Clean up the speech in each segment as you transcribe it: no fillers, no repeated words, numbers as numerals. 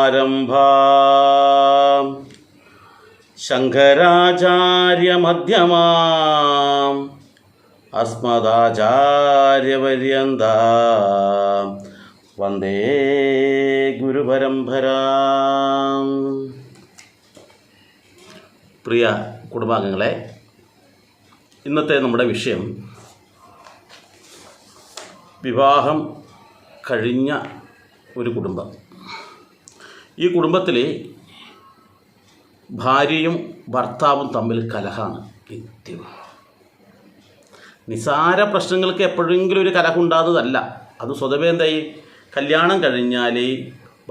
സദാശിവസമാരംഭാം ശങ്കരാചാര്യമധ്യമാം അസ്മദാചാര്യപര്യന്താം വന്ദേ ഗുരുപരമ്പരാം. പ്രിയ കുടുംബാംഗങ്ങളെ, ഇന്നത്തെ നമ്മുടെ വിഷയം വിവാഹം കഴിഞ്ഞ ഒരു കുടുംബം. ഈ കുടുംബത്തിൽ ഭാര്യയും ഭർത്താവും തമ്മിൽ കലഹമാണ്. നിത്യവും നിസാര പ്രശ്നങ്ങൾക്ക് എപ്പോഴെങ്കിലും ഒരു കലഹം ഉണ്ടാകുന്നതല്ല. അത് സ്വതവേ എന്തായി, കല്യാണം കഴിഞ്ഞാൽ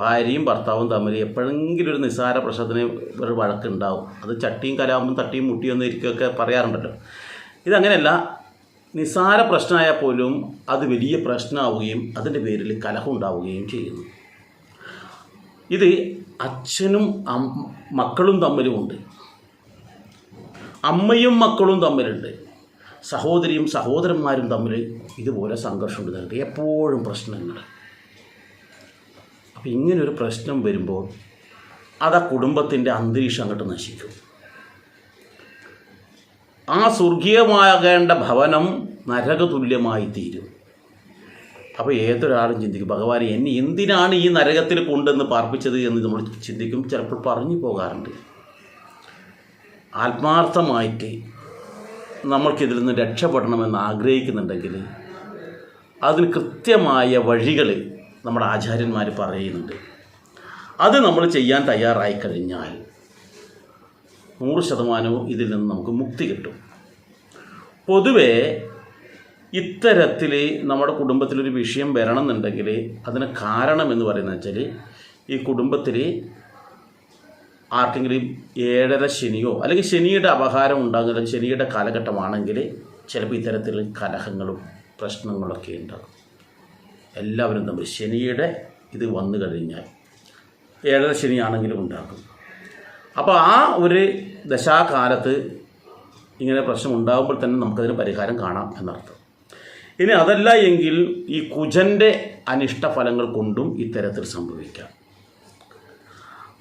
ഭാര്യയും ഭർത്താവും തമ്മിൽ എപ്പോഴെങ്കിലും ഒരു നിസാര പ്രശ്നത്തിന് ഒരു വഴക്കുണ്ടാവും. അത് ചട്ടിയും കലാമ്പും തട്ടിയും മുട്ടിയും ഇരിക്കുകയൊക്കെ പറയാറുണ്ടല്ലോ. ഇതങ്ങനെയല്ല. നിസാര പ്രശ്നമായാൽ പോലും അത് വലിയ പ്രശ്നമാവുകയും അതിൻ്റെ പേരിൽ കലഹം ഉണ്ടാവുകയും ചെയ്യുന്നു. ഇത് അച്ഛനും മക്കളും തമ്മിലുമുണ്ട്, അമ്മയും മക്കളും തമ്മിലുണ്ട്, സഹോദരിയും സഹോദരന്മാരും തമ്മിൽ ഇതുപോലെ സംഘർഷം ഉണ്ടാകുന്നുണ്ട്. എപ്പോഴും പ്രശ്നങ്ങൾ. അപ്പം ഇങ്ങനൊരു പ്രശ്നം വരുമ്പോൾ അത് ആ കുടുംബത്തിൻ്റെ അന്തരീക്ഷം അങ്ങോട്ട് നശിക്കും. ആ സ്വർഗീയമാകേണ്ട ഭവനം നരകതുല്യമായി തീരും. അപ്പോൾ ഏതൊരാളും ചിന്തിക്കും, ഭഗവാനെ എന്നെ എന്തിനാണ് ഈ നരകത്തിൽ കൊണ്ടെന്ന് പാർപ്പിച്ചത് എന്ന് നമ്മൾ ചിന്തിക്കും. ചിലപ്പോൾ പറഞ്ഞു പോകാറുണ്ട്. ആത്മാർത്ഥമായിട്ട് നമ്മൾക്കിതിൽ നിന്ന് രക്ഷപ്പെടണമെന്ന് ആഗ്രഹിക്കുന്നുണ്ടെങ്കിൽ അതിന് കൃത്യമായ വഴികൾ നമ്മുടെ ആചാര്യന്മാർ പറയുന്നുണ്ട്. അത് നമ്മൾ ചെയ്യാൻ തയ്യാറായി കഴിഞ്ഞാൽ 100% ഇതിൽ നിന്ന് നമുക്ക് മുക്തി കിട്ടും. പൊതുവേ ഇത്തരത്തിൽ നമ്മുടെ കുടുംബത്തിലൊരു വിഷയം വരണമെന്നുണ്ടെങ്കിൽ അതിന് കാരണം എന്ന് പറയുന്നത് വെച്ചാൽ ഈ കുടുംബത്തിൽ ആർക്കെങ്കിലും 7.5 ശനിയോ അല്ലെങ്കിൽ ശനിയുടെ അപഹാരം ഉണ്ടാകുന്ന ശനിയുടെ കാലഘട്ടമാണെങ്കിൽ ചിലപ്പോൾ ഇത്തരത്തിൽ കലഹങ്ങളും പ്രശ്നങ്ങളൊക്കെ ഉണ്ടാകും. എല്ലാവരും തമ്മിൽ ശനിയുടെ ഇത് വന്നു കഴിഞ്ഞാൽ 7.5 ശനിയാണെങ്കിലും ഉണ്ടാകും. അപ്പോൾ ആ ഒരു ദശാകാലത്ത് ഇങ്ങനെ പ്രശ്നം ഉണ്ടാകുമ്പോൾ തന്നെ നമുക്കതിന് പരിഹാരം കാണാം എന്നർത്ഥം. ഇനി അതല്ല എങ്കിൽ ഈ കുജൻ്റെ അനിഷ്ടഫലങ്ങൾ കൊണ്ടും ഇത്തരത്തിൽ സംഭവിക്കാം.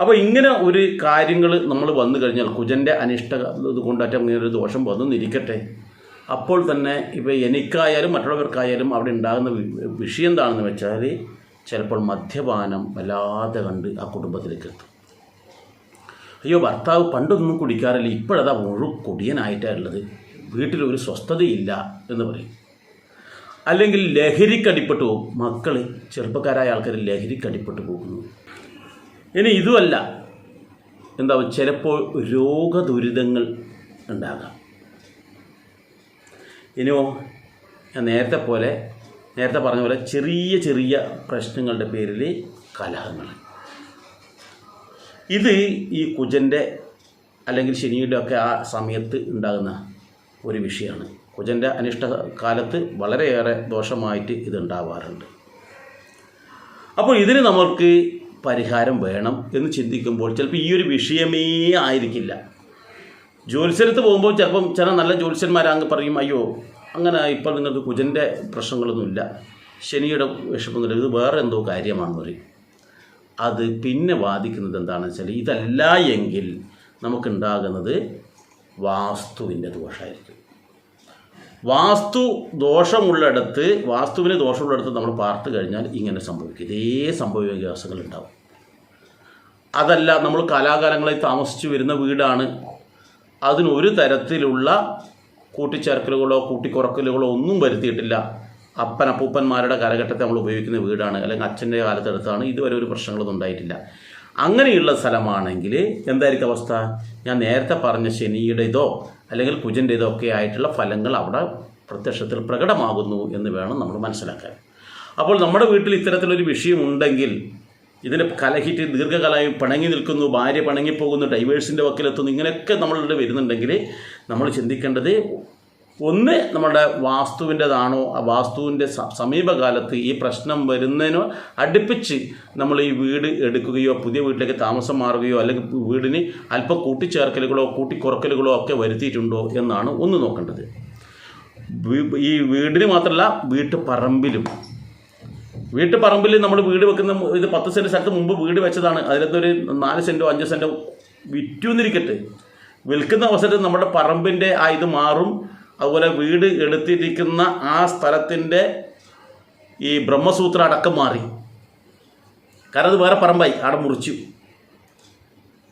അപ്പോൾ ഇങ്ങനെ ഒരു കാര്യങ്ങൾ നമ്മൾ വന്നു കഴിഞ്ഞാൽ കുജൻ്റെ അനിഷ്ട ഇത് കൊണ്ടറ്റം ഇങ്ങനെ ഒരു ദോഷം വന്നിരിക്കട്ടെ, അപ്പോൾ തന്നെ ഇപ്പോൾ എനിക്കായാലും മറ്റുള്ളവർക്കായാലും അവിടെ ഉണ്ടാകുന്ന വിഷയം എന്താണെന്ന് വെച്ചാൽ ചിലപ്പോൾ മദ്യപാനം വല്ലാതെ കണ്ട് ആ കുടുംബത്തിലേക്ക് എത്തും. അയ്യോ, ഭർത്താവ് പണ്ടൊന്നും കുടിക്കാറില്ല, ഇപ്പോഴതാ കൊടിയനായിട്ടാണുള്ളത്, വീട്ടിലൊരു സ്വസ്ഥതയില്ല എന്ന് പറയും. അല്ലെങ്കിൽ ലഹരിക്കടിപ്പെട്ടു പോകും. മക്കൾ, ചെറുപ്പക്കാരായ ആൾക്കാർ ലഹരിക്കടിപ്പെട്ടു പോകുന്നു. ഇനി ഇതുമല്ല, എന്താവും, ചിലപ്പോൾ രോഗദുരിതങ്ങൾ ഉണ്ടാകാം. ഇനിയോ ഞാൻ നേരത്തെ പറഞ്ഞ പോലെ ചെറിയ ചെറിയ പ്രശ്നങ്ങളുടെ പേരിൽ കലഹങ്ങൾ. ഇത് ഈ കുജൻ്റെ അല്ലെങ്കിൽ ശനിയുടെ ഒക്കെ ആ സമയത്ത് ഉണ്ടാകുന്ന ഒരു വിഷയമാണ്. കുജൻ്റെ അനിഷ്ട കാലത്ത് വളരെയേറെ ദോഷമായിട്ട് ഇതുണ്ടാവാറുണ്ട്. അപ്പോൾ ഇതിന് നമ്മൾക്ക് പരിഹാരം വേണം എന്ന് ചിന്തിക്കുമ്പോൾ ചിലപ്പോൾ ഈ ഒരു വിഷയമേ ആയിരിക്കില്ല. ജ്യോത്സ്യരത്ത് പോകുമ്പോൾ ചിലപ്പം ചില നല്ല ജ്യോത്സ്യന്മാരങ്ങ് പറയും, അയ്യോ അങ്ങനെ ഇപ്പോൾ നിങ്ങൾക്ക് കുജൻ്റെ പ്രശ്നങ്ങളൊന്നുമില്ല, ശനിയുടെ വിഷമമൊന്നുമില്ല, ഇത് വേറെ എന്തോ കാര്യമാണെന്ന് പറയും. അത് പിന്നെ വാദിക്കുന്നത് എന്താണെന്ന് വെച്ചാൽ ഇതല്ല എങ്കിൽ നമുക്കുണ്ടാകുന്നത് വാസ്തുവിൻ്റെ ദോഷമായിരിക്കും. വാസ്തുവിന് ദോഷമുള്ളിടത്ത് നമ്മൾ പാർത്ത് കഴിഞ്ഞാൽ ഇങ്ങനെ സംഭവിക്കും. ഇതേ സംഭവ വികാസങ്ങൾ ഉണ്ടാവും. അതല്ല, നമ്മൾ കാലാകാലങ്ങളായി താമസിച്ചു വരുന്ന വീടാണ്, അതിനൊരു തരത്തിലുള്ള കൂട്ടിച്ചേർക്കലുകളോ കൂട്ടിക്കുറക്കലുകളോ ഒന്നും വരുത്തിയിട്ടില്ല, അപ്പനപ്പൂപ്പന്മാരുടെ കാലഘട്ടത്തെ നമ്മൾ ഉപയോഗിക്കുന്ന വീടാണ്, അല്ലെങ്കിൽ അച്ഛൻ്റെ കാലത്തെടുത്താണ്, ഇതുവരെ ഒരു പ്രശ്നങ്ങളൊന്നും ഉണ്ടായിട്ടില്ല. അങ്ങനെയുള്ള സ്ഥലമാണെങ്കിൽ എന്തായിരിക്കും അവസ്ഥ? ഞാൻ നേരത്തെ പറഞ്ഞ ശനിയുടെ ഇതോ അല്ലെങ്കിൽ കുജൻ്റെ ഇതോ ഒക്കെ ആയിട്ടുള്ള ഫലങ്ങൾ അവിടെ പ്രത്യക്ഷത്തിൽ പ്രകടമാകുന്നു എന്ന് വേണം നമ്മൾ മനസ്സിലാക്കാൻ. അപ്പോൾ നമ്മുടെ വീട്ടിൽ ഇത്തരത്തിലൊരു വിഷയമുണ്ടെങ്കിൽ ഇതിന് കലഹിറ്റ് ദീർഘകാലമായി പിണങ്ങി നിൽക്കുന്നു, ഭാര്യ പിണങ്ങിപ്പോകുന്നു, ഡൈവേഴ്സിൻ്റെ വക്കിലെത്തുന്നു, ഇങ്ങനെയൊക്കെ നമ്മളുടെ വരുന്നുണ്ടെങ്കിൽ നമ്മൾ ചിന്തിക്കേണ്ടത് ഒന്ന് നമ്മുടെ വാസ്തുവിൻ്റെതാണോ, ആ വാസ്തുവിൻ്റെ സമീപകാലത്ത് ഈ പ്രശ്നം വരുന്നതിനോ അടുപ്പിച്ച് നമ്മൾ ഈ വീട് എടുക്കുകയോ പുതിയ വീട്ടിലേക്ക് താമസം മാറുകയോ അല്ലെങ്കിൽ വീടിന് അല്പം കൂട്ടിച്ചേർക്കലുകളോ കൂട്ടിക്കുറക്കലുകളോ ഒക്കെ വരുത്തിയിട്ടുണ്ടോ എന്നാണ് ഒന്ന് നോക്കേണ്ടത്. ഈ വീടിന് മാത്രമല്ല വീട്ടുപറമ്പിൽ നമ്മൾ വീട് വെക്കുന്ന ഇത് 10 സെൻറ്റ് സ്ഥലത്ത് മുമ്പ് വീട് വെച്ചതാണ്, അതിനകത്തൊരു 4 സെൻറ്റോ 5 സെൻറ്റോ വിറ്റുന്നിരിക്കട്ടെ, വിൽക്കുന്ന അവസരത്തിൽ നമ്മുടെ പറമ്പിൻ്റെ ആ ഇത് മാറും. അതുപോലെ വീട് എടുത്തിരിക്കുന്ന ആ സ്ഥലത്തിൻ്റെ ഈ ബ്രഹ്മസൂത്ര അടക്കം മാറി, കാരണം അത് വേറെ പറമ്പായി, അവിടെ മുറിച്ചു.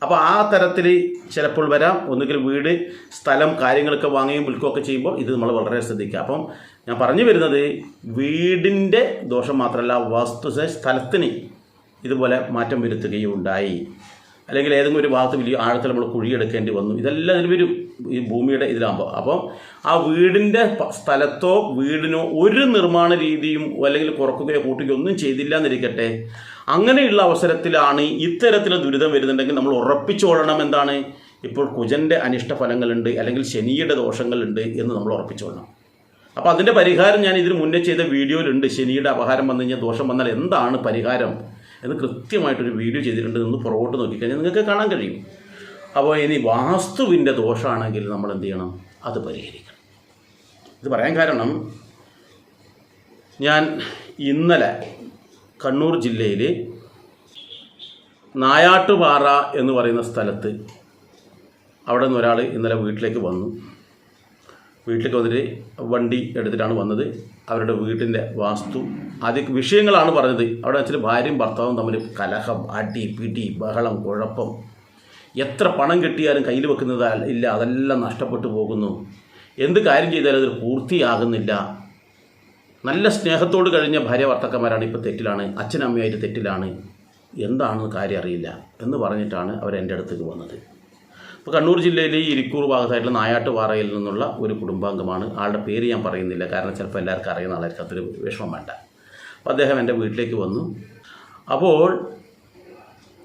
അപ്പോൾ ആ തരത്തിൽ ചിലപ്പോൾ വരാം. ഒന്നുകിൽ വീട് സ്ഥലം കാര്യങ്ങളൊക്കെ വാങ്ങുകയും വിൽക്കുകയൊക്കെ ചെയ്യുമ്പോൾ ഇത് നമ്മൾ വളരെ ശ്രദ്ധിക്കുക. അപ്പം ഞാൻ പറഞ്ഞു വരുന്നത് വീടിൻ്റെ ദോഷം മാത്രമല്ല, സ്ഥലത്തിന് ഇതുപോലെ മാറ്റം വരുത്തുകയുണ്ടായി, അല്ലെങ്കിൽ ഏതെങ്കിലും ഒരു ഭാഗത്ത് വലിയ ആഴത്തിൽ നമ്മൾ കുഴിയെടുക്കേണ്ടി വന്നു, ഇതെല്ലാം ഇതിൽ വരും ഈ ഭൂമിയുടെ ഇതിലാകുമ്പോൾ. അപ്പോൾ ആ വീടിൻ്റെ സ്ഥലത്തോ വീടിനോ ഒരു നിർമ്മാണ രീതിയും അല്ലെങ്കിൽ കുറക്കുകയോ കൂട്ടുകയോ ഒന്നും ചെയ്തില്ല എന്നിരിക്കട്ടെ, അങ്ങനെയുള്ള അവസരത്തിലാണ് ഇത്തരത്തിലുള്ള ദുരിതം വരുന്നുണ്ടെങ്കിൽ നമ്മൾ ഉറപ്പിച്ചോളണം എന്താണ്, ഇപ്പോൾ കുജൻ്റെ അനിഷ്ട ഫലങ്ങളുണ്ട് അല്ലെങ്കിൽ ശനിയുടെ ദോഷങ്ങളുണ്ട് എന്ന് നമ്മൾ ഉറപ്പിച്ചോളണം. അപ്പോൾ അതിൻ്റെ പരിഹാരം ഞാൻ ഇതിന് മുന്നേ ചെയ്ത വീഡിയോയിലുണ്ട്. ശനിയുടെ അപഹാരം വന്നു കഴിഞ്ഞാൽ ദോഷം വന്നാൽ എന്താണ് പരിഹാരം എന്ന് കൃത്യമായിട്ടൊരു വീഡിയോ ചെയ്തിട്ടുണ്ട്. ഒന്ന് പുറകോട്ട് നോക്കിക്കഴിഞ്ഞാൽ നിങ്ങൾക്ക് കാണാൻ കഴിയും. അപ്പോൾ ഇനി വാസ്തുവിൻ്റെ ദോഷമാണെങ്കിൽ നമ്മൾ എന്ത് ചെയ്യണം, അത് പരിഹരിക്കണം. ഇത് പറയാൻ കാരണം, ഞാൻ ഇന്നലെ കണ്ണൂർ ജില്ലയിൽ നായാട്ടുപാറ എന്ന് പറയുന്ന സ്ഥലത്ത് അവിടെ നിന്ന് ഒരാൾ ഇന്നലെ വീട്ടിലേക്ക് വന്നിട്ട് വണ്ടി എടുത്തിട്ടാണ് വന്നത്. അവരുടെ വീട്ടിൻ്റെ വാസ്തു ആദ്യ വിഷയങ്ങളാണ് പറഞ്ഞത്. അവിടെ വെച്ചാൽ ഭാര്യയും ഭർത്താവും തമ്മിൽ കലഹം, അടി, പിടി, ബഹളം, കുഴപ്പം, എത്ര പണം കിട്ടിയാലും കയ്യിൽ വെക്കുന്നത് ഇല്ല, അതെല്ലാം നഷ്ടപ്പെട്ടു പോകുന്നു, എന്ത് കാര്യം ചെയ്താലും അത് പൂർത്തിയാകുന്നില്ല, നല്ല സ്നേഹത്തോട് കഴിഞ്ഞ ഭാര്യ ഭർത്താക്കന്മാരാണ് ഇപ്പോൾ തെറ്റിലാണ്, അച്ഛനമ്മയായിട്ട് തെറ്റിലാണ്, എന്താണെന്ന് കാര്യം അറിയില്ല എന്ന് പറഞ്ഞിട്ടാണ് അവർ എൻ്റെ അടുത്തേക്ക് വന്നത്. ഇപ്പോൾ കണ്ണൂർ ജില്ലയിലെ ഈ ഇരിക്കൂർ ഭാഗത്തായിട്ടുള്ള നായാട്ടുപാറയിൽ നിന്നുള്ള ഒരു കുടുംബാംഗമാണ്. ആളുടെ പേര് ഞാൻ പറയുന്നില്ല, കാരണം ചിലപ്പോൾ എല്ലാവർക്കും അറിയുന്ന ആളായിരിക്കും, അതൊരു വിഷമം വേണ്ട. അപ്പോൾ അദ്ദേഹം എൻ്റെ വീട്ടിലേക്ക് വന്നു. അപ്പോൾ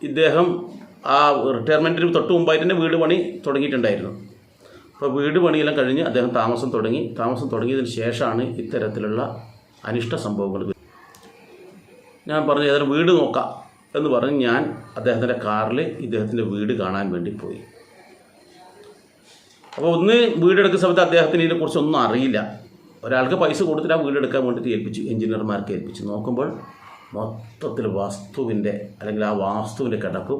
ഇദ്ദേഹം ആ റിട്ടയർമെൻറ്റിന് തൊട്ട് മുമ്പായിട്ട് തന്നെ വീട് പണി തുടങ്ങിയിട്ടുണ്ടായിരുന്നു. അപ്പോൾ വീട് പണിയെല്ലാം കഴിഞ്ഞ് അദ്ദേഹം താമസം തുടങ്ങിയതിന് ശേഷമാണ് ഇത്തരത്തിലുള്ള അനിഷ്ട സംഭവങ്ങൾ. ഞാൻ പറഞ്ഞു ഏതായാലും വീട് നോക്കാം എന്ന് പറഞ്ഞ് ഞാൻ അദ്ദേഹത്തിൻ്റെ കാറിൽ ഇദ്ദേഹത്തിൻ്റെ വീട് കാണാൻ വേണ്ടി പോയി. അപ്പോൾ വീടെടുക്കുന്ന സമയത്ത് അദ്ദേഹത്തിന് ഇതിനെക്കുറിച്ചൊന്നും അറിയില്ല. ഒരാൾക്ക് പൈസ കൊടുത്തിട്ട് ആ വീടെടുക്കാൻ വേണ്ടിയിട്ട് ഏൽപ്പിച്ചു, എഞ്ചിനീയർമാർക്ക് ഏൽപ്പിച്ചു. നോക്കുമ്പോൾ മൊത്തത്തിൽ വാസ്തുവിൻ്റെ അല്ലെങ്കിൽ ആ വാസ്തുവിൻ്റെ കിടപ്പ്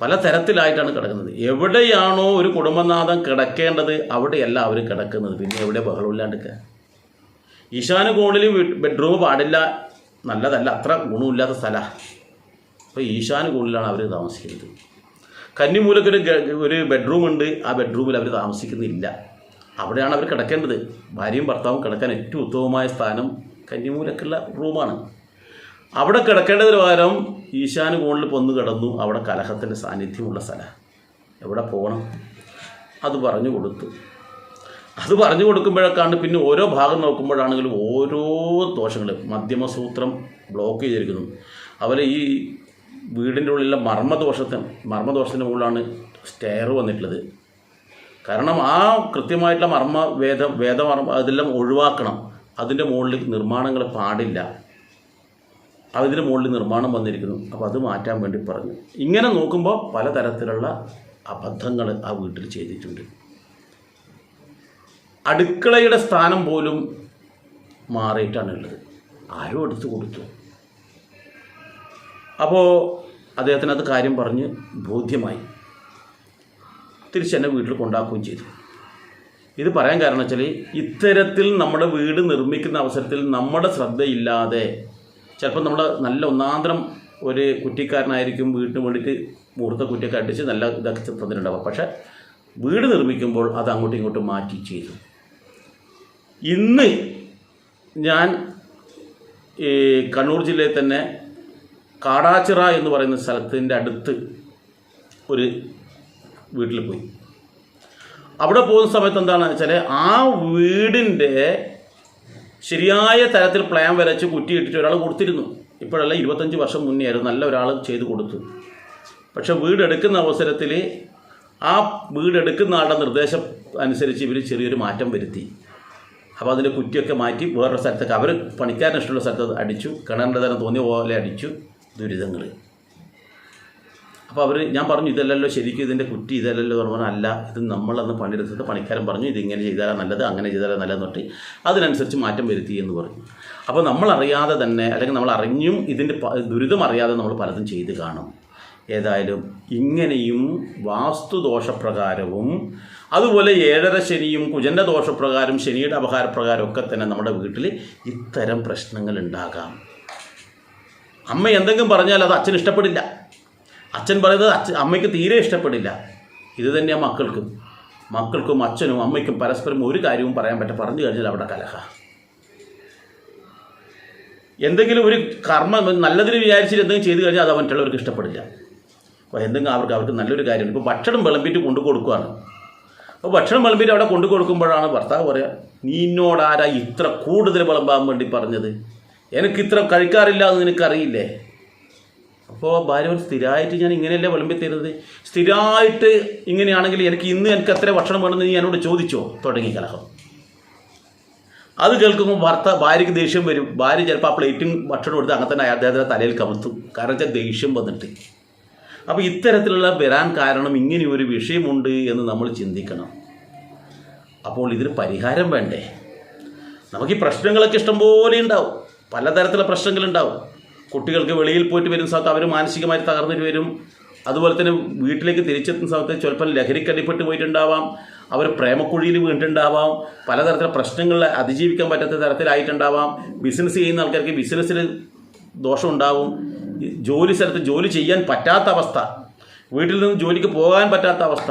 പലതരത്തിലായിട്ടാണ് കിടക്കുന്നത്. എവിടെയാണോ ഒരു കുടുംബനാഥൻ കിടക്കേണ്ടത് അവിടെയല്ല അവർ കിടക്കുന്നത്. പിന്നെ എവിടെ ബഹളമില്ലാണ്ടിരിക്കുക. ഈശാന കോണിൽ ബെഡ്റൂം പാടില്ല, നല്ലതല്ല, അത്ര ഗുണമില്ലാത്ത സ്ഥലമാണ്. അപ്പോൾ ഈശാന കോണിലാണ് അവർ താമസിക്കുന്നത്. കന്നിമൂലക്ക് ഒരു ബെഡ്റൂമുണ്ട്, ആ ബെഡ്റൂമിൽ അവർ താമസിക്കുന്നില്ല. അവിടെയാണ് അവർ കിടക്കേണ്ടത്. ഭാര്യയും ഭർത്താവും കിടക്കാൻ ഏറ്റവും ഉത്തമമായ സ്ഥാനം കന്നിമൂലക്കുള്ള റൂമാണ്. അവിടെ കിടക്കേണ്ടതിന് പകരം ഈശാന കോണിൽ പൊന്ന് കിടന്നു. അവിടെ കലഹത്തിൻ്റെ സാന്നിധ്യമുള്ള സ്ഥലമാണ്. എവിടെ പോകണം അത് പറഞ്ഞു കൊടുക്കുമ്പോഴൊക്കെയാണ് പിന്നെ ഓരോ ഭാഗം നോക്കുമ്പോഴാണെങ്കിലും ഓരോ ദോഷങ്ങൾ. മധ്യമസൂത്രം ബ്ലോക്ക് ചെയ്തിരിക്കുന്നു. അതുപോലെ ഈ വീടിൻ്റെ ഉള്ളിലുള്ള മർമ്മദോഷത്തിൻ്റെ മുകളിലാണ് സ്റ്റെയർ വന്നിട്ടുള്ളത്. കാരണം ആ കൃത്യമായിട്ടുള്ള വേദമർമ്മ അതെല്ലാം ഒഴിവാക്കണം. അതിൻ്റെ മുകളിൽ നിർമ്മാണങ്ങൾ പാടില്ല. അതിൻ്റെ മുകളിൽ നിർമ്മാണം വന്നിരിക്കുന്നു. അപ്പോൾ അത് മാറ്റാൻ വേണ്ടി പറഞ്ഞു. ഇങ്ങനെ നോക്കുമ്പോൾ പലതരത്തിലുള്ള അബദ്ധങ്ങൾ ആ വീട്ടിൽ ചെയ്തിട്ടുണ്ട്. അടുക്കളയുടെ സ്ഥാനം പോലും മാറിയിട്ടാണുള്ളത്. ആരോ എടുത്തു കൊടുത്തു. അപ്പോൾ അദ്ദേഹത്തിന് അത് കാര്യം പറഞ്ഞ് ബോധ്യമായി. തിരിച്ചെന്നെ വീട്ടിൽ കൊണ്ടാക്കുകയും ചെയ്തു. ഇത് പറയാൻ കാരണം വെച്ചാൽ ഇത്തരത്തിൽ നമ്മുടെ വീട് നിർമ്മിക്കുന്ന അവസരത്തിൽ നമ്മുടെ ശ്രദ്ധയില്ലാതെ ചിലപ്പോൾ നമ്മൾ നല്ല ഒന്നാന്തരം ഒരു കുറ്റിക്കാരനായിരിക്കും, വീട്ടിന് വേണ്ടിയിട്ട് മുഹൂർത്ത കുറ്റിയൊക്കെ അടിച്ച് നല്ല ഇതൊക്കെ തന്നിട്ടുണ്ടാവും. പക്ഷേ വീട് നിർമ്മിക്കുമ്പോൾ അത് അങ്ങോട്ടും ഇങ്ങോട്ടും മാറ്റി ചെയ്തു. ഇന്ന് ഞാൻ ഈ കണ്ണൂർ ജില്ലയിൽ തന്നെ കാടാച്ചിറ എന്ന് പറയുന്ന സ്ഥലത്തിൻ്റെ അടുത്ത് ഒരു വീട്ടിൽ പോയി. അവിടെ പോകുന്ന സമയത്ത് എന്താണെന്ന് വെച്ചാൽ ആ വീടിൻ്റെ ശരിയായ തരത്തിൽ പ്ലാൻ വരച്ച് കുറ്റിയിട്ടിട്ട് ഒരാൾ കൊടുത്തിരുന്നു. ഇപ്പോഴല്ല, 25 വർഷം മുന്നേ ആയിരുന്നു നല്ല ഒരാൾ ചെയ്തു കൊടുത്തു. പക്ഷെ വീടെടുക്കുന്ന അവസരത്തിൽ ആ വീടെടുക്കുന്ന ആളുടെ നിർദ്ദേശം അനുസരിച്ച് ഇവർ ചെറിയൊരു മാറ്റം വരുത്തി. അപ്പോൾ അതിൻ്റെ കുറ്റിയൊക്കെ മാറ്റി വേറൊരു സ്ഥലത്തൊക്കെ അവർ പണിക്കാരന് ഇഷ്ടമുള്ള സ്ഥലത്ത് അടിച്ചു. കിണറിൻ്റെ തരം തോന്നിയ പോലെ അടിച്ചു. ദുരിതങ്ങൾ. അപ്പോൾ ഞാൻ പറഞ്ഞു ഇതല്ലല്ലോ ശരിക്കും ഇതിൻ്റെ കുറ്റി ഇതല്ലല്ലോ എന്ന് പറഞ്ഞാൽ അല്ല, ഇത് നമ്മളന്ന് പണിയെടുത്തിട്ട് പണിക്കാരൻ പറഞ്ഞു ഇതിങ്ങനെ ചെയ്താലാണ് നല്ലത്, അങ്ങനെ ചെയ്താലാണ് നല്ലതെന്ന് പറഞ്ഞിട്ട് അതിനനുസരിച്ച് മാറ്റം വരുത്തി എന്ന് പറഞ്ഞു. അപ്പോൾ നമ്മളറിയാതെ തന്നെ, അല്ലെങ്കിൽ നമ്മൾ അറിഞ്ഞും ഇതിൻ്റെ ദുരിതം അറിയാതെ നമ്മൾ പലതും ചെയ്ത് കാണും. ഏതായാലും ഇങ്ങനെയും വാസ്തുദോഷപ്രകാരവും അതുപോലെ 7.5 ശനിയും കുജൻ്റെ ദോഷപ്രകാരം ശനിയുടെ അപകാരപ്രകാരം ഒക്കെ തന്നെ നമ്മുടെ വീട്ടിൽ ഇത്തരം പ്രശ്നങ്ങൾ ഉണ്ടാകാം. അമ്മ എന്തെങ്കിലും പറഞ്ഞാൽ അത് അച്ഛന് ഇഷ്ടപ്പെടില്ല, അച്ഛൻ പറയുന്നത് അമ്മയ്ക്ക് തീരെ ഇഷ്ടപ്പെടില്ല. ഇത് തന്നെയാണ് മക്കൾക്കും അച്ഛനും അമ്മയ്ക്കും പരസ്പരം ഒരു കാര്യവും പറയാൻ പറഞ്ഞു കഴിഞ്ഞാൽ അവിടെ കലഹ. എന്തെങ്കിലും ഒരു കർമ്മം നല്ലതിന് വിചാരിച്ചിട്ട് എന്തെങ്കിലും ചെയ്തു കഴിഞ്ഞാൽ അത് മറ്റുള്ളവർക്ക് ഇഷ്ടപ്പെടില്ല. അപ്പോൾ എന്തെങ്കിലും അവർക്ക് നല്ലൊരു കാര്യമുണ്ട്. ഇപ്പോൾ ഭക്ഷണം വിളമ്പിയിട്ട് കൊണ്ടു കൊടുക്കുകയാണ്. അപ്പോൾ ഭക്ഷണം വിളമ്പിയിട്ട് അവിടെ കൊണ്ടു കൊടുക്കുമ്പോഴാണ് ഭർത്താവ് പറയുക, നീന്നോടാരാ ഇത്ര കൂടുതൽ വിളമ്പാൻ വേണ്ടി പറഞ്ഞത്, എനിക്കിത്ര കഴിക്കാറില്ല എന്ന് നിനക്കറിയില്ലേ. അപ്പോൾ ഭാര്യ സ്ഥിരമായിട്ട് ഞാൻ ഇങ്ങനെയല്ലേ വിളമ്പി തരുന്നത്, സ്ഥിരമായിട്ട് ഇങ്ങനെയാണെങ്കിൽ എനിക്ക് എത്ര ഭക്ഷണം വേണമെന്ന് നീ എന്നോട് ചോദിച്ചോ, തുടങ്ങി കലഹം. അത് കേൾക്കുമ്പോൾ ഭാര്യയ്ക്ക് ദേഷ്യം വരും. ഭാര്യ ചിലപ്പോൾ ആ പ്ലേറ്റും ഭക്ഷണം കൊടുത്ത് അങ്ങനെ തന്നെ അദ്ദേഹത്തിൻ്റെ തലയിൽ കമത്തും. കാരണം വെച്ചാൽ ദേഷ്യം വന്നിട്ട്. അപ്പോൾ ഇത്തരത്തിലുള്ള വരാൻ കാരണം ഇങ്ങനെയൊരു വിഷയമുണ്ട് എന്ന് നമ്മൾ ചിന്തിക്കണം. അപ്പോൾ ഇതിന് പരിഹാരം വേണ്ടേ? നമുക്ക് ഈ പ്രശ്നങ്ങളൊക്കെ ഇഷ്ടംപോലെ ഉണ്ടാവും, പലതരത്തിലുള്ള പ്രശ്നങ്ങളുണ്ടാവും. കുട്ടികൾക്ക് വെളിയിൽ പോയിട്ട് വരുന്ന സമയത്ത് അവർ മാനസികമായി തകർന്നിട്ട് വരും. അതുപോലെ തന്നെ വീട്ടിലേക്ക് തിരിച്ചെത്തുന്ന സമയത്ത് ചിലപ്പോൾ ലഹരിക്കടിപ്പെട്ട് പോയിട്ടുണ്ടാവാം, അവർ പ്രേമക്കുഴിയിൽ വീണിട്ടുണ്ടാവാം, പലതരത്തിലുള്ള പ്രശ്നങ്ങൾ അതിജീവിക്കാൻ പറ്റാത്ത തരത്തിലായിട്ടുണ്ടാവാം. ബിസിനസ് ചെയ്യുന്ന ആൾക്കാർക്ക് ബിസിനസ്സിൽ ദോഷമുണ്ടാവും. ജോലി സ്ഥലത്ത് ജോലി ചെയ്യാൻ പറ്റാത്ത അവസ്ഥ, വീട്ടിൽ നിന്ന് ജോലിക്ക് പോകാൻ പറ്റാത്ത അവസ്ഥ,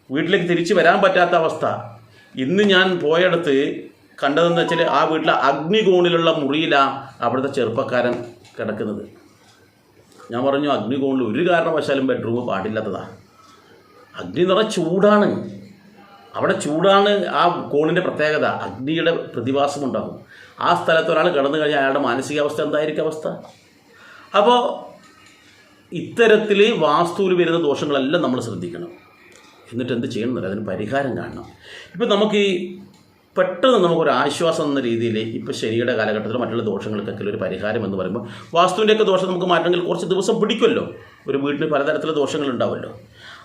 വീട്ടിലേക്ക് തിരിച്ചു വരാൻ പറ്റാത്ത അവസ്ഥ. ഇന്ന് ഞാൻ പോയടുത്ത് കണ്ടതെന്ന് വെച്ചാൽ ആ വീട്ടിലെ അഗ്നികോണിലുള്ള മുറിയിലാണ് അവിടുത്തെ ചെറുപ്പക്കാരൻ കിടക്കുന്നത്. ഞാൻ പറഞ്ഞു അഗ്നികോണിൽ ഒരു കാരണവശാലും ബെഡ്റൂം പാടില്ലാത്തതാണ്. അഗ്നി എന്ന് പറഞ്ഞാൽ ചൂടാണ്, അവിടെ ചൂടാണ് ആ കോണിൻ്റെ പ്രത്യേകത. അഗ്നിയുടെ പ്രതിഭാസമുണ്ടാകും. ആ സ്ഥലത്ത് ഒരാൾ കിടന്നു കഴിഞ്ഞാൽ അയാളുടെ മാനസികാവസ്ഥ എന്തായിരിക്കും അവസ്ഥ? അപ്പോൾ ഇത്തരത്തിൽ വാസ്തുവിൽ വരുന്ന ദോഷങ്ങളെല്ലാം നമ്മൾ ശ്രദ്ധിക്കണം. എന്നിട്ട് എന്ത് ചെയ്യണമെന്നില്ല, അതിന് പരിഹാരം കാണണം. ഇപ്പം നമുക്ക് പെട്ടെന്ന് നമുക്കൊരു ആശ്വാസം എന്ന രീതിയിൽ ഇപ്പോൾ ശനിയുടെ കാലഘട്ടത്തിൽ മറ്റുള്ള ദോഷങ്ങൾക്കൊക്കെ ഒരു പരിഹാരം എന്ന് പറയുമ്പോൾ വാസ്തുവിൻ്റെയൊക്കെ ദോഷം നമുക്ക് മാറ്റണമെങ്കിൽ കുറച്ച് ദിവസം പിടിക്കുമല്ലോ. ഒരു വീട്ടിൽ പലതരത്തിലുള്ള ദോഷങ്ങൾ ഉണ്ടാവുമല്ലോ.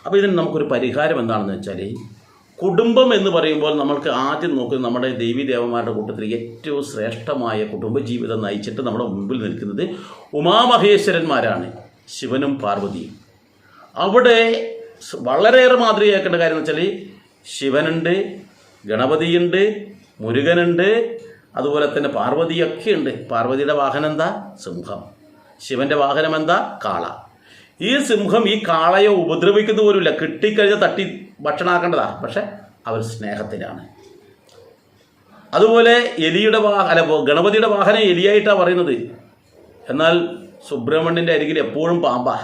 അപ്പോൾ ഇതിന് നമുക്കൊരു പരിഹാരം എന്താണെന്ന് വെച്ചാൽ, കുടുംബം എന്ന് പറയുമ്പോൾ നമ്മൾക്ക് ആദ്യം നോക്കുന്നത് നമ്മുടെ ദേവീദേവന്മാരുടെ കൂട്ടത്തിൽ ഏറ്റവും ശ്രേഷ്ഠമായ കുടുംബജീവിതം നയിച്ചിട്ട് നമ്മുടെ മുമ്പിൽ നിൽക്കുന്നത് ഉമാമഹേശ്വരന്മാരാണ്, ശിവനും പാർവതിയും. അവിടെ വളരെയേറെ മാതൃകയാക്കേണ്ട കാര്യം എന്ന് വെച്ചാൽ ശിവനുണ്ട്, ഗണപതിയുണ്ട്, മുരുകനുണ്ട്, അതുപോലെ തന്നെ പാർവതിയൊക്കെ ഉണ്ട്. പാർവതിയുടെ വാഹനം എന്താ? സിംഹം. ശിവൻ്റെ വാഹനം എന്താ? കാള. ഈ സിംഹം ഈ കാളയെ ഉപദ്രവിക്കുന്ന പോലുമില്ല, കിട്ടിക്കഴിഞ്ഞാൽ തട്ടി ഭക്ഷണമാക്കേണ്ടതാ. പക്ഷെ അവർ സ്നേഹത്തിലാണ്. അതുപോലെ ഗണപതിയുടെ വാഹനം എലിയായിട്ടാണ് പറയുന്നത്. എന്നാൽ സുബ്രഹ്മണ്യൻ്റെ അരികിൽ എപ്പോഴും പാമ്പാ.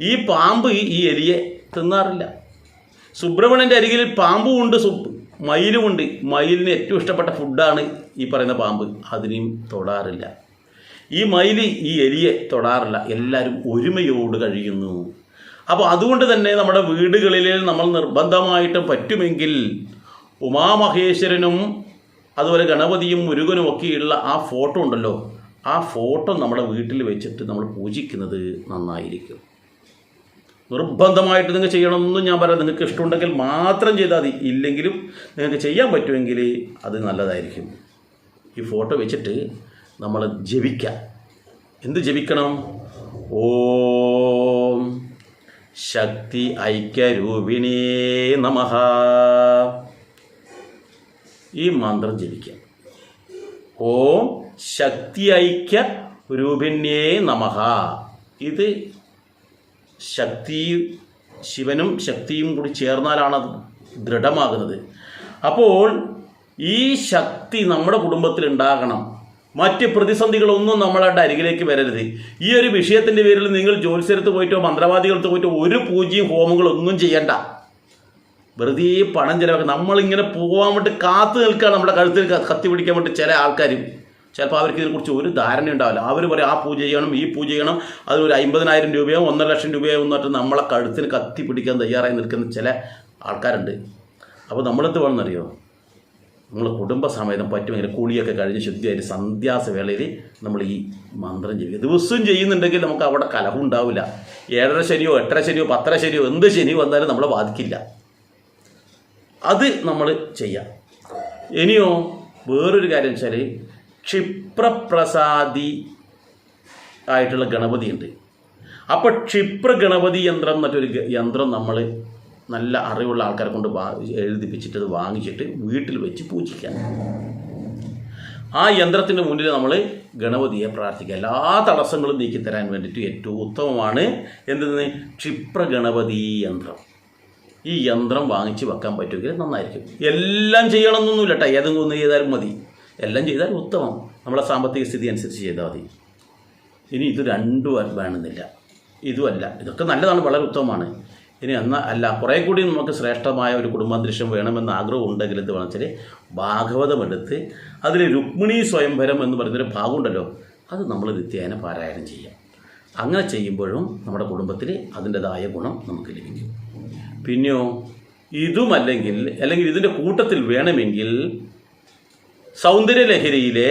ഈ പാമ്പ് ഈ എലിയെ തിന്നാറില്ല. സുബ്രഹ്മണ്യൻ്റെ അരികിൽ പാമ്പും ഉണ്ട്, മയിലുമുണ്ട്. മയിലിന് ഏറ്റവും ഇഷ്ടപ്പെട്ട ഫുഡാണ് ഈ പറയുന്ന പാമ്പ്, അതിനെയും തൊടാറില്ല. ഈ മയിൽ ഈ എലിയെ തൊടാറില്ല. എല്ലാവരും ഒരുമയോട് കഴിയുന്നു. അപ്പോൾ അതുകൊണ്ട് തന്നെ നമ്മുടെ വീടുകളിൽ നമ്മൾ നിർബന്ധമായിട്ടും പറ്റുമെങ്കിൽ ഉമാമഹേശ്വരനും അതുപോലെ ഗണപതിയും മുരുകനും ഒക്കെയുള്ള ആ ഫോട്ടോ ഉണ്ടല്ലോ, ആ ഫോട്ടോ നമ്മുടെ വീട്ടിൽ വെച്ചിട്ട് നമ്മൾ പൂജിക്കുന്നത് നന്നായിരിക്കും. നിർബന്ധമായിട്ട് നിങ്ങൾ ചെയ്യണമെന്നും ഞാൻ പറയാം. നിങ്ങൾക്ക് ഇഷ്ടമുണ്ടെങ്കിൽ മാത്രം ചെയ്താൽ മതി, ഇല്ലെങ്കിലും നിങ്ങൾക്ക് ചെയ്യാൻ പറ്റുമെങ്കിൽ അത് നല്ലതായിരിക്കും. ഈ ഫോട്ടോ വെച്ചിട്ട് നമ്മൾ ജപിക്കാം. എന്ത് ജപിക്കണം? ഓം ശക്തി ഐക്യരൂപിണേ നമഃ. ഈ മന്ത്രം ജപിക്കാം. ഓം ശക്തി ഐക്യ രൂപിണ്യേ നമഃ. ഇത് ശിവനും ശക്തിയും കൂടി ചേർന്നാലാണ് അത് ദൃഢമാകുന്നത്. അപ്പോൾ ഈ ശക്തി നമ്മുടെ കുടുംബത്തിൽ ഉണ്ടാകണം. മറ്റ് പ്രതിസന്ധികളൊന്നും നമ്മളുടെ അരികിലേക്ക് വരരുത്. ഈ ഒരു വിഷയത്തിൻ്റെ പേരിൽ നിങ്ങൾ ജ്യോത്സ്യരത്ത് പോയിട്ടോ മന്ത്രവാദികളത്ത് പോയിട്ടോ ഒരു പൂജയും ഹോമങ്ങളൊന്നും ചെയ്യണ്ട. വെറുതെ പണം ചിലവാക്കുക. നമ്മളിങ്ങനെ പോകാൻ വേണ്ടി കാത്തു നിൽക്കുകയാണ്, നമ്മുടെ കഴുത്തിൽ കത്തി പിടിക്കാൻ വേണ്ടി ചില ആൾക്കാരും. ചിലപ്പോൾ അവർക്ക് ഇതിനെക്കുറിച്ച് ഒരു ധാരണ ഉണ്ടാവില്ല. അവർ പറയും ആ പൂജ ചെയ്യണം, ഈ പൂജ ചെയ്യണം, അതൊരു 50,000 രൂപയോ 1,00,000 രൂപയോ എന്നിട്ട് നമ്മളെ കഴുത്തിന് കത്തി പിടിക്കാൻ തയ്യാറായി നിൽക്കുന്ന ചില ആൾക്കാരുണ്ട്. അപ്പോൾ നമ്മളെന്ത് വേണമെന്നറിയോ? നമ്മൾ കുടുംബസമേതം പറ്റുമെങ്കിൽ കുളിയൊക്കെ കഴിഞ്ഞ് ശുദ്ധിയായിട്ട് സന്ധ്യാസവേളയിൽ നമ്മൾ ഈ മന്ത്രം ചെയ്യുക. ദിവസവും ചെയ്യുന്നുണ്ടെങ്കിൽ നമുക്ക് അവിടെ കലഹം ഉണ്ടാവില്ല. 7:30 ശനിയോ 8:30 ശനിയോ 10:30 ശനിയോ എന്ത് ശനി വന്നാലും നമ്മളെ ബാധിക്കില്ല. അത് നമ്മൾ ചെയ്യാം. ഇനിയോ വേറൊരു കാര്യം വെച്ചാൽ ക്ഷിപ്രപ്രസാദി ആയിട്ടുള്ള ഗണപതിയുണ്ട്. അപ്പോൾ ക്ഷിപ്ര ഗണപതി യന്ത്രം എന്നൊരു യന്ത്രം നമ്മൾ നല്ല അറിവുള്ള ആൾക്കാരെ കൊണ്ട് എഴുതിപ്പിച്ചിട്ട് അത് വാങ്ങിച്ചിട്ട് വീട്ടിൽ വെച്ച് പൂജിക്കാം. ആ യന്ത്രത്തിൻ്റെ മുന്നിൽ നമ്മൾ ഗണപതിയെ പ്രാർത്ഥിക്കുക. എല്ലാ തടസ്സങ്ങളും നീക്കിത്തരാൻ വേണ്ടിയിട്ട് ഏറ്റവും ഉത്തമമാണ് എന്തെന്ന് ക്ഷിപ്ര ഗണപതി യന്ത്രം. ഈ യന്ത്രം വാങ്ങിച്ച് വെക്കാൻ പറ്റുമെങ്കിൽ നന്നായിരിക്കും. എല്ലാം ചെയ്യണമെന്നൊന്നുമില്ല കേട്ടോ, ഏതെങ്കിലും ഒന്ന് ചെയ്താലും മതി. എല്ലാം ചെയ്താൽ ഉത്തമം, നമ്മളെ സാമ്പത്തിക സ്ഥിതി അനുസരിച്ച് ചെയ്താൽ മതി. ഇനി ഇത് രണ്ടും വേണമെന്നില്ല, ഇതുമല്ല, ഇതൊക്കെ നല്ലതാണ്, വളരെ ഉത്തമമാണ്. ഇനി അല്ല കുറേ കൂടി നമുക്ക് ശ്രേഷ്ഠമായ ഒരു കുടുംബാന്തരീക്ഷം വേണമെന്ന് ആഗ്രഹം ഉണ്ടെങ്കിൽ എന്ത് വേണം വെച്ചാൽ ഭാഗവതം എടുത്ത് അതിൽ രുക്മിണി സ്വയംവരം എന്ന് പറയുന്നൊരു ഭാഗമുണ്ടല്ലോ, അത് നമ്മൾ നിത്യേന പാരായണം ചെയ്യാം. അങ്ങനെ ചെയ്യുമ്പോഴും നമ്മുടെ കുടുംബത്തിൽ അതിൻ്റെതായ ഗുണം നമുക്ക് ലഭിക്കും. പിന്നെയോ ഇതുമല്ലെങ്കിൽ ഇതിൻ്റെ കൂട്ടത്തിൽ വേണമെങ്കിൽ സൗന്ദര്യലഹരിയിലെ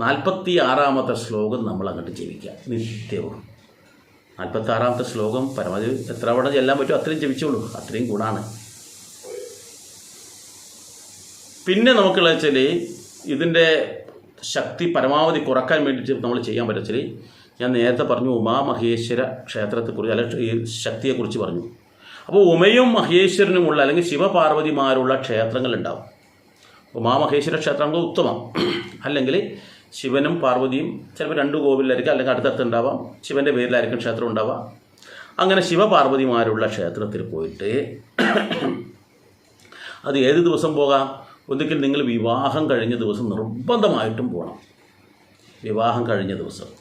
46-ാമത്തെ ശ്ലോകം നമ്മൾ അങ്ങോട്ട് ജപിക്കുക നിത്യവും. 46-ാമത്തെ ശ്ലോകം പരമാവധി എത്ര തവണ ചെല്ലാൻ പറ്റുമോ അത്രയും ജപിച്ചോളൂ, അത്രയും ഗുണമാണ്. പിന്നെ നമുക്കുള്ള വെച്ചാൽ ഇതിൻ്റെ ശക്തി പരമാവധി കുറക്കാൻ വേണ്ടിയിട്ട് നമ്മൾ ചെയ്യാൻ പറ്റുക. ഞാൻ നേരത്തെ പറഞ്ഞു ഉമാമഹേശ്വര ക്ഷേത്രത്തെക്കുറിച്ച് അല്ലെങ്കിൽ ഈ ശക്തിയെക്കുറിച്ച് പറഞ്ഞു. അപ്പോൾ ഉമയും മഹേശ്വരനുമുള്ള അല്ലെങ്കിൽ ശിവപാർവതിമാരുള്ള ക്ഷേത്രങ്ങളുണ്ടാവും. ഉമാമഹേശ്വര ക്ഷേത്രങ്ങൾ ഉത്തമം. അല്ലെങ്കിൽ ശിവനും പാർവതിയും ചിലപ്പോൾ 2 കോവിലായിരിക്കും, അല്ലെങ്കിൽ അടുത്തടുത്തുണ്ടാവാം. ശിവൻ്റെ പേരിലായിരിക്കും ക്ഷേത്രം ഉണ്ടാവാം. അങ്ങനെ ശിവപാർവതിമാരുള്ള ക്ഷേത്രത്തിൽ പോയിട്ട് അത് ഏത് ദിവസം പോകാം? ഒന്നുകിൽ നിങ്ങൾ വിവാഹം കഴിഞ്ഞ ദിവസം നിർബന്ധമായിട്ടും പോകണം, വിവാഹം കഴിഞ്ഞ ദിവസം.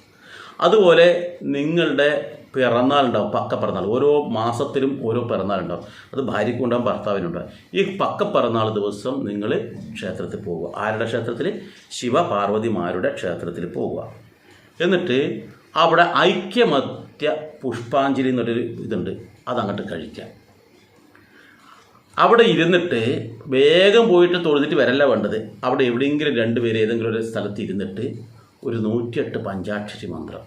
അതുപോലെ നിങ്ങളുടെ പിറന്നാളുണ്ടാവും, പക്കപ്പിറന്നാൾ. ഓരോ മാസത്തിലും ഓരോ പിറന്നാളുണ്ടാവും. അത് ഭാര്യയ്ക്കും ഉണ്ടാവും, ഭർത്താവിനുണ്ടാവും. ഈ പക്കപ്പിറന്നാൾ ദിവസം നിങ്ങൾ ക്ഷേത്രത്തിൽ പോവുക. ആരുടെ ക്ഷേത്രത്തിൽ? ശിവപാർവതിമാരുടെ ക്ഷേത്രത്തിൽ പോവുക. എന്നിട്ട് അവിടെ ഐക്യമത്യ പുഷ്പാഞ്ജലി എന്നൊരു ഇതുണ്ട്, അതങ്ങോട്ട് കഴിക്കാം. അവിടെ ഇരുന്നിട്ട് വേഗം പോയിട്ട് തൊഴുതിട്ട് വരല്ല വേണ്ടത്. അവിടെ എവിടെയെങ്കിലും 2 പേര് ഏതെങ്കിലും ഒരു സ്ഥലത്ത് ഇരുന്നിട്ട് ഒരു 108 പഞ്ചാക്ഷരി മന്ത്രം.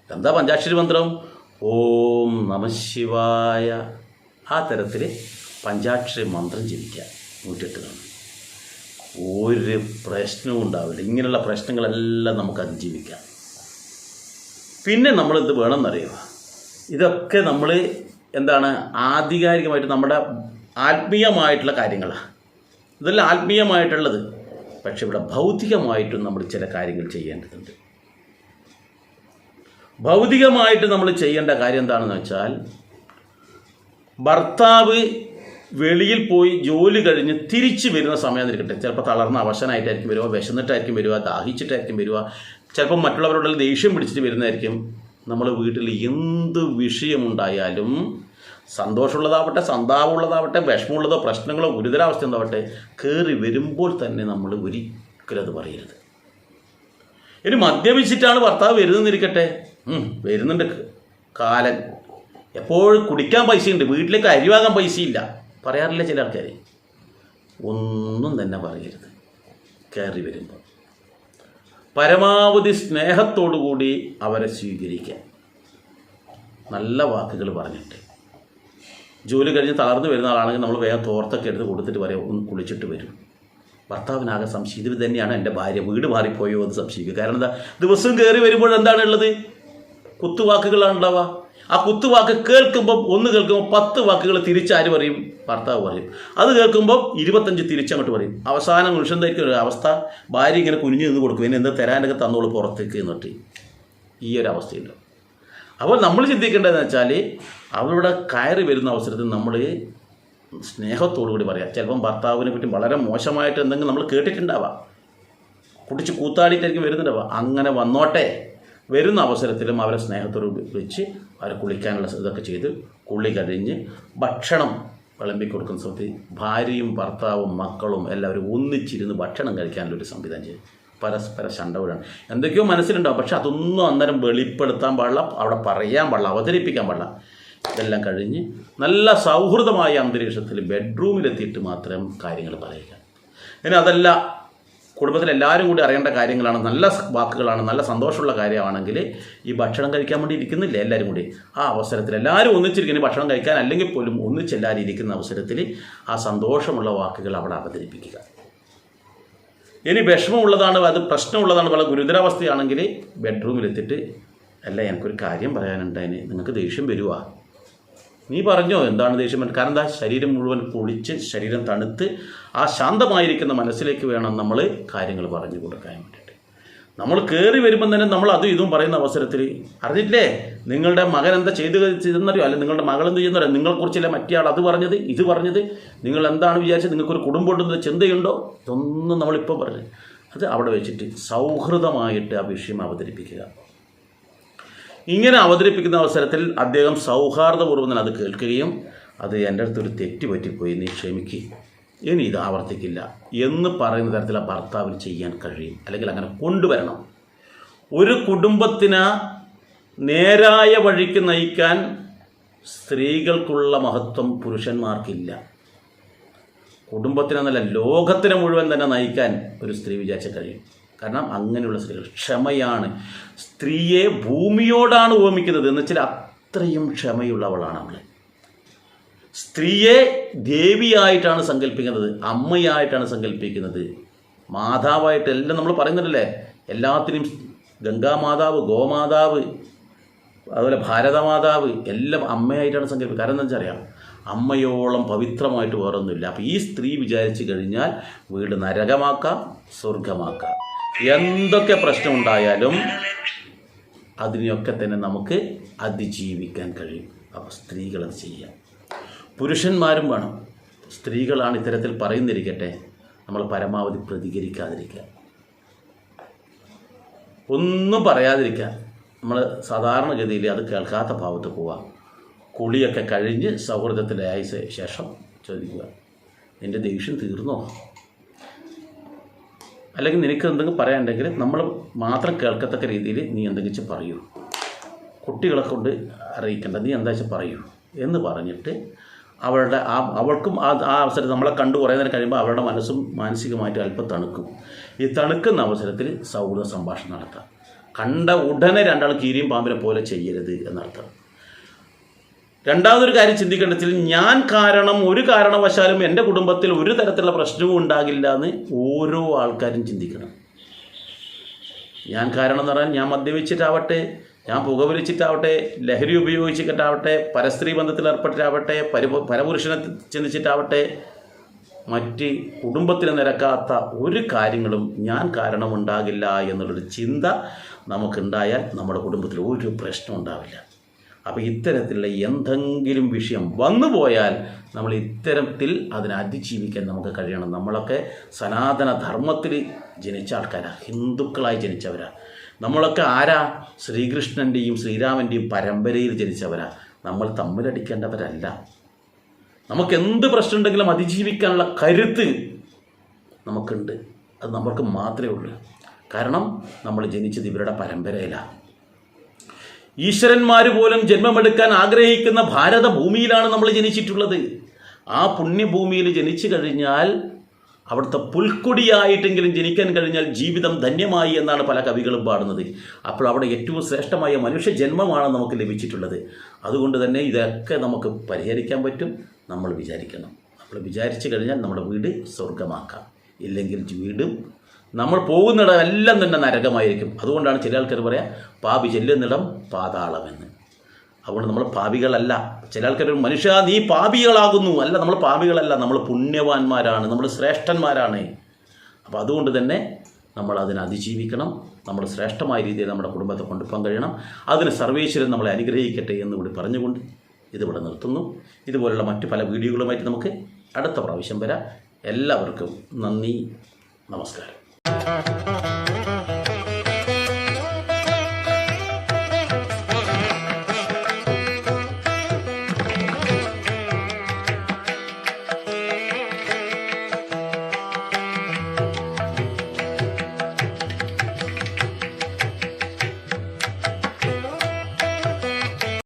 എന്താ പഞ്ചാക്ഷരി മന്ത്രം? ഓം നമഃശിവായ. ആ തരത്തിൽ പഞ്ചാക്ഷരി മന്ത്രം ജപിക്കുക 108 തവണ. ഒരു പ്രശ്നവും ഉണ്ടാവില്ല. ഇങ്ങനെയുള്ള പ്രശ്നങ്ങളെല്ലാം നമുക്ക് അതിജീവിക്കാം. പിന്നെ നമ്മളെന്ത് വേണമെന്നറിയുക, ഇതൊക്കെ നമ്മൾ എന്താണ് ആധികാരികമായിട്ട് നമ്മുടെ ആത്മീയമായിട്ടുള്ള കാര്യങ്ങളാണ്. ഇതെല്ലാം ആത്മീയമായിട്ടുള്ളത്. പക്ഷെ ഇവിടെ ഭൗതികമായിട്ടും നമ്മൾ ചില കാര്യങ്ങൾ ചെയ്യേണ്ടതുണ്ട്. ഭൗതികമായിട്ട് നമ്മൾ ചെയ്യേണ്ട കാര്യം എന്താണെന്ന് വെച്ചാൽ, ഭർത്താവ് വെളിയിൽ പോയി ജോലി കഴിഞ്ഞ് തിരിച്ച് വരുന്ന സമയം ഇരിക്കട്ടെ, ചിലപ്പോൾ തളർന്ന അവശനായിട്ടായിരിക്കും വരിക, വിശന്നിട്ടായിരിക്കും വരിക, ദാഹിച്ചിട്ടായിരിക്കും വരിക, ചിലപ്പോൾ മറ്റുള്ളവരോടുള്ള ദേഷ്യം പിടിച്ചിട്ട് വരുന്നതായിരിക്കും. നമ്മൾ വീട്ടിൽ എന്ത് വിഷയമുണ്ടായാലും, സന്തോഷമുള്ളതാവട്ടെ, സന്താപമുള്ളതാവട്ടെ, വിഷമമുള്ളതോ പ്രശ്നങ്ങളോ ഗുരുതരാവസ്ഥ എന്താവട്ടെ, കയറി വരുമ്പോൾ തന്നെ നമ്മൾ ഒരിക്കലും അത് പറയരുത്. ഇനി മദ്യപിച്ചിട്ടാണ് ഭർത്താവ് വരുന്നതെന്നിരിക്കട്ടെ, വരുന്നുണ്ട് കാലൻ, എപ്പോഴും കുടിക്കാൻ പൈസയുണ്ട്, വീട്ടിലേക്ക് അരി വാങ്ങാൻ പൈസയില്ല, പറയാറില്ല ചില ആൾക്കാർ. ഒന്നും തന്നെ പറയരുത്. കയറി വരുമ്പോൾ പരമാവധി സ്നേഹത്തോടു കൂടി അവരെ സ്വീകരിക്കാൻ, നല്ല വാക്കുകൾ പറഞ്ഞിട്ട്. ജോലി കഴിഞ്ഞ് തളർന്നു വരുന്ന ആളാണെങ്കിൽ നമ്മൾ വേഗം തോർത്തൊക്കെ എടുത്ത് കൊടുത്തിട്ട് പറയാം, ഒന്ന് കുളിച്ചിട്ട് വരും. ഭർത്താവിനാകെ സംശയം, ഇതിൽ തന്നെയാണ് എൻ്റെ ഭാര്യ, വീട് മാറിപ്പോയോ എന്ന് സംശയിക്കുക. കാരണം എന്താ, ദിവസം കയറി വരുമ്പോൾ എന്താണുള്ളത്? കുത്തുവാക്കുകളാണ് ഉണ്ടാവുക. ആ കുത്തുവാക്ക് കേൾക്കുമ്പോൾ, ഒന്ന് കേൾക്കുമ്പോൾ 10 വാക്കുകൾ തിരിച്ചാര് പറയും? ഭർത്താവ് പറയും. അത് കേൾക്കുമ്പോൾ 25 തിരിച്ചങ്ങോട്ട് പറയും. അവസാനം നിമിഷത്തായിരിക്കും ഒരു അവസ്ഥ, ഭാര്യ ഇങ്ങനെ കുനിഞ്ഞു നിന്ന് കൊടുക്കും, ഇനി എന്താ തരാനൊക്കെ തന്നോളൂ പുറത്തേക്ക് എന്നിട്ട്. ഈ ഒരു അവസ്ഥയുണ്ട്. അപ്പോൾ നമ്മൾ ചിന്തിക്കേണ്ടതെന്ന് വെച്ചാൽ, അവരുടെ കയറി വരുന്ന അവസരത്തിൽ നമ്മൾ സ്നേഹത്തോടു കൂടി പറയാം. ചിലപ്പം ഭർത്താവിനെ പറ്റി വളരെ മോശമായിട്ട് എന്തെങ്കിലും നമ്മൾ കേട്ടിട്ടുണ്ടാവാം, കുടിച്ച് കൂത്താടിയിട്ടായിരിക്കും വരുന്നുണ്ടാവുക. അങ്ങനെ വന്നോട്ടെ, വരുന്ന അവസരത്തിലും അവരെ സ്നേഹത്തോട് വെച്ച് അവരെ കുളിക്കാനുള്ള ഇതൊക്കെ ചെയ്ത് കുളി കഴിഞ്ഞ് ഭക്ഷണം വിളമ്പിക്കൊടുക്കുന്ന സമയത്ത് ഭാര്യയും ഭർത്താവും മക്കളും എല്ലാവരും ഒന്നിച്ചിരുന്ന് ഭക്ഷണം കഴിക്കാനുള്ളൊരു സംവിധാനം ചെയ്യും. പരസ്പര ശണ്ടവിടാണ്, എന്തൊക്കെയോ മനസ്സിലുണ്ടാവും, പക്ഷെ അതൊന്നും അന്നേരം വെളിപ്പെടുത്താൻ പാടില്ല, അവിടെ പറയാൻ പാടില്ല, അവതരിപ്പിക്കാൻ പാടില്ല. ഇതെല്ലാം കഴിഞ്ഞ് നല്ല സൗഹൃദമായ അന്തരീക്ഷത്തിൽ ബെഡ്റൂമിലെത്തിയിട്ട് മാത്രം കാര്യങ്ങൾ പറയുക. ഇനി അതല്ല, കുടുംബത്തിലെല്ലാവരും കൂടി അറിയേണ്ട കാര്യങ്ങളാണ്, നല്ല വാക്കുകളാണ്, നല്ല സന്തോഷമുള്ള കാര്യമാണെങ്കിൽ ഈ ഭക്ഷണം കഴിക്കാൻ വേണ്ടി ഇരിക്കുന്നില്ല എല്ലാവരും കൂടി, ആ അവസരത്തിൽ എല്ലാവരും ഒന്നിച്ചിരിക്കുന്നു. ഭക്ഷണം കഴിക്കാൻ അല്ലെങ്കിൽ പോലും ഒന്നിച്ചെല്ലാവരും ഇരിക്കുന്ന അവസരത്തിൽ ആ സന്തോഷമുള്ള വാക്കുകൾ അവിടെ അവതരിപ്പിക്കുക. ഇനി വിഷമമുള്ളതാണ്, അത് പ്രശ്നമുള്ളതാണ്, വളരെ ഗുരുതരാവസ്ഥയാണെങ്കിൽ ബെഡ്റൂമിലെത്തിയിട്ട് അല്ല എനിക്കൊരു കാര്യം പറയാനുണ്ടായിന്, നിങ്ങൾക്ക് ദേഷ്യം വരുവാ, നീ പറഞ്ഞോ എന്താണ് ദേഷ്യം? കാരണം എന്താ, ശരീരം മുഴുവൻ കുളിച്ച് ശരീരം തണുത്ത് ആ ശാന്തമായിരിക്കുന്ന മനസ്സിലേക്ക് വേണം നമ്മൾ കാര്യങ്ങൾ പറഞ്ഞു കൊടുക്കാൻ വേണ്ടിയിട്ട്. നമ്മൾ കയറി വരുമ്പം തന്നെ നമ്മൾ അതും ഇതും പറയുന്ന അവസരത്തിൽ അറിഞ്ഞിട്ടില്ലേ നിങ്ങളുടെ മകൻ എന്താ ചെയ്തെന്നറിയോ, അല്ലെങ്കിൽ നിങ്ങളുടെ മകൾ എന്ത് ചെയ്യുന്നറിയോ, നിങ്ങളെക്കുറിച്ചല്ലേ മറ്റേ ആൾ അത് പറഞ്ഞത് ഇത് പറഞ്ഞത്, നിങ്ങൾ എന്താണ് വിചാരിച്ചത്, നിങ്ങൾക്കൊരു കുടുംബമുണ്ടെന്ന് ചിന്തയുണ്ടോ, ഇതൊന്നും നമ്മളിപ്പോൾ പറഞ്ഞു. അത് അവിടെ വെച്ചിട്ട് സൗഹൃദമായിട്ട് ആ വിഷയം അവതരിപ്പിക്കുക. ഇങ്ങനെ അവതരിപ്പിക്കുന്ന അവസരത്തിൽ അദ്ദേഹം സൗഹാർദ്ദപൂർവ്വം അത് കേൾക്കുകയും അത് എൻ്റെ അടുത്തൊരു തെറ്റ് പറ്റിപ്പോയി, നീ ക്ഷമിക്കുക, ഇനി ഇത് ആവർത്തിക്കില്ല എന്ന് പറയുന്ന തരത്തിൽ ആ ഭർത്താവിന് ചെയ്യാൻ കഴിയും, അല്ലെങ്കിൽ അങ്ങനെ കൊണ്ടുവരണം. ഒരു കുടുംബത്തിന് നേരായ വഴിക്ക് നയിക്കാൻ സ്ത്രീകൾക്കുള്ള മഹത്വം പുരുഷന്മാർക്കില്ല. കുടുംബത്തിനെന്നല്ല ലോകത്തിനെ മുഴുവൻ തന്നെ നയിക്കാൻ ഒരു സ്ത്രീ വിചാരിച്ചാൽ കഴിയും. കാരണം അങ്ങനെയുള്ള സ്ത്രീകൾ ക്ഷമയാണ്. സ്ത്രീയെ ഭൂമിയോടാണ് ഉപമിക്കുന്നത് എന്ന് വെച്ചാൽ അത്രയും ക്ഷമയുള്ളവളാണ് അവൾ. സ്ത്രീയെ ദേവിയായിട്ടാണ് സങ്കല്പിക്കുന്നത്, അമ്മയായിട്ടാണ് സങ്കല്പിക്കുന്നത്, മാതാവായിട്ട് എല്ലാം നമ്മൾ പറയുന്നുണ്ടല്ലേ, എല്ലാത്തിനും ഗംഗാമാതാവ്, ഗോമാതാവ്, അതുപോലെ ഭാരതമാതാവ് എല്ലാം അമ്മയായിട്ടാണ് സങ്കല്പിക്കുന്നത്. കാരണം എന്താ വെച്ചാൽ അറിയാം, അമ്മയോളം പവിത്രമായിട്ട് വേറൊന്നുമില്ല. അപ്പോൾ ഈ സ്ത്രീ വിചാരിച്ചു കഴിഞ്ഞാൽ വീട് നരകമാക്കാം, സ്വർഗമാക്കാം. എന്തൊക്കെ പ്രശ്നമുണ്ടായാലും അതിനെയൊക്കെ തന്നെ നമുക്ക് അതിജീവിക്കാൻ കഴിയും. അപ്പോൾ സ്ത്രീകളത് ചെയ്യാം, പുരുഷന്മാരും വേണം. സ്ത്രീകളാണ് ഇത്തരത്തിൽ പറയുന്നിരിക്കട്ടെ, നമ്മൾ പരമാവധി പ്രതികരിക്കാതിരിക്കുക, ഒന്നും പറയാതിരിക്കുക. നമ്മൾ സാധാരണഗതിയിൽ അത് കേൾക്കാത്ത ഭാവത്ത് പോവുക. കുളിയൊക്കെ കഴിഞ്ഞ് സൗഹൃദത്തിലായ ശേഷം ചോദിക്കുക, നിൻ്റെ ദേഷ്യം തീർന്നോ, അല്ലെങ്കിൽ നിനക്ക് എന്തെങ്കിലും പറയാനുണ്ടെങ്കിൽ നമ്മൾ മാത്രം കേൾക്കത്തക്ക രീതിയിൽ നീ എന്തെങ്കിലും പറയൂ, കുട്ടികളെ കൊണ്ട് അറിയിക്കേണ്ട, നീ എന്താ വെച്ചാൽ പറയൂ എന്ന് പറഞ്ഞിട്ട് അവളുടെ അവൾക്കും ആ അവസരത്തിൽ നമ്മളെ കണ്ടു കുറേ നേരം കഴിയുമ്പോൾ അവളുടെ മനസ്സും മാനസികമായിട്ട് അല്പം തണുക്കും. ഈ തണുക്കുന്ന അവസരത്തിൽ സൗഹൃദ സംഭാഷണം നടത്താം. കണ്ട ഉടനെ രണ്ടാൾ കീരിയും പാമ്പിനെ പോലെ ചെയ്യരുത് എന്നർത്ഥം. രണ്ടാമതൊരു കാര്യം ചിന്തിക്കേണ്ട വെച്ചാൽ, ഞാൻ കാരണം ഒരു കാരണവശാലും എൻ്റെ കുടുംബത്തിൽ ഒരു തരത്തിലുള്ള പ്രശ്നവും ഉണ്ടാകില്ല എന്ന് ഓരോ ആൾക്കാരും ചിന്തിക്കണം. ഞാൻ കാരണം എന്ന് പറഞ്ഞാൽ ഞാൻ മദ്യപിച്ചിട്ടാവട്ടെ, ഞാൻ പുകവലിച്ചിട്ടാവട്ടെ, ലഹരി ഉപയോഗിച്ചിട്ടാവട്ടെ, പരസ്ത്രീ ബന്ധത്തിൽ ഏർപ്പെട്ടിട്ടാവട്ടെ, പരപുരുഷനെ ചിന്തിച്ചിട്ടാവട്ടെ, മറ്റ് കുടുംബത്തിന് നിരക്കാത്ത ഒരു കാര്യങ്ങളും ഞാൻ കാരണമുണ്ടാകില്ല എന്നുള്ളൊരു ചിന്ത നമുക്കുണ്ടായാൽ നമ്മുടെ കുടുംബത്തിൽ ഒരു പ്രശ്നം ഉണ്ടാവില്ല. അപ്പോൾ ഇത്തരത്തിലുള്ള എന്തെങ്കിലും വിഷയം വന്നു പോയാൽ നമ്മൾ ഇത്തരത്തിൽ അതിനെ അതിജീവിക്കാൻ നമുക്ക് കഴിയണം. നമ്മളൊക്കെ സനാതന ധർമ്മത്തിൽ ജനിച്ച ആൾക്കാരാണ്, ഹിന്ദുക്കളായി ജനിച്ചവരാണ്. നമ്മളൊക്കെ ആരാ? ശ്രീകൃഷ്ണൻ്റെയും ശ്രീരാമൻ്റെയും പരമ്പരയിൽ ജനിച്ചവരാണ്. നമ്മൾ തമ്മിലടിക്കേണ്ടവരല്ല. നമുക്ക് എന്ത് പ്രശ്നം ഉണ്ടെങ്കിലും അതിജീവിക്കാനുള്ള കരുത്ത് നമുക്കുണ്ട്. അത് നമ്മൾക്ക് മാത്രമേ ഉള്ളൂ. കാരണം നമ്മൾ ജനിച്ചത് ഇവരുടെ പരമ്പരയിലാണ്. ഈശ്വരന്മാർ പോലും ജന്മമെടുക്കാൻ ആഗ്രഹിക്കുന്ന ഭാരത ഭൂമിയിലാണ് നമ്മൾ ജനിച്ചിട്ടുള്ളത്. ആ പുണ്യഭൂമിയിൽ ജനിച്ചു കഴിഞ്ഞാൽ, അവിടുത്തെ പുൽക്കൊടിയായിട്ടെങ്കിലും ജനിക്കാൻ കഴിഞ്ഞാൽ ജീവിതം ധന്യമായി എന്നാണ് പല കവികളും പാടുന്നത്. അപ്പോൾ അവിടെ ഏറ്റവും ശ്രേഷ്ഠമായ മനുഷ്യ ജന്മമാണ് നമുക്ക് ലഭിച്ചിട്ടുള്ളത്. അതുകൊണ്ട് തന്നെ ഇതൊക്കെ നമുക്ക് പരിഹരിക്കാൻ പറ്റും, നമ്മൾ വിചാരിക്കണം. നമ്മൾ വിചാരിച്ചു കഴിഞ്ഞാൽ നമ്മുടെ വീട് സ്വർഗമാക്കാം. ഇല്ലെങ്കിൽ വീടും നമ്മൾ പോകുന്നിടം എല്ലാം തന്നെ നരകമായിരിക്കും. അതുകൊണ്ടാണ് ചില ആൾക്കാർ പറയാം, പാപി ചെല്ലുന്നിടം പാതാളമെന്ന്. അതുകൊണ്ട് നമ്മൾ പാപികളല്ല. ചില ആൾക്കാർ, മനുഷ്യ നീ പാപികളാകുന്നു. അല്ല, നമ്മൾ പാപികളല്ല, നമ്മൾ പുണ്യവാന്മാരാണ്, നമ്മൾ ശ്രേഷ്ഠന്മാരാണ്. അപ്പോൾ അതുകൊണ്ട് തന്നെ നമ്മൾ അതിനെ അതിജീവിക്കണം. നമ്മൾ ശ്രേഷ്ഠമായ രീതിയിൽ നമ്മുടെ കുടുംബത്തെ കൊണ്ടുപോകാൻ കഴിയണം. അതിന് സർവേശ്വരൻ നമ്മളെ അനുഗ്രഹിക്കട്ടെ എന്നുകൂടി പറഞ്ഞുകൊണ്ട് ഇതിവിടെ നിർത്തുന്നു. ഇതുപോലുള്ള മറ്റു പല വീഡിയോകളുമായിട്ട് നമുക്ക് അടുത്ത പ്രാവശ്യം വരാം. എല്ലാവർക്കും നന്ദി, നമസ്കാരം.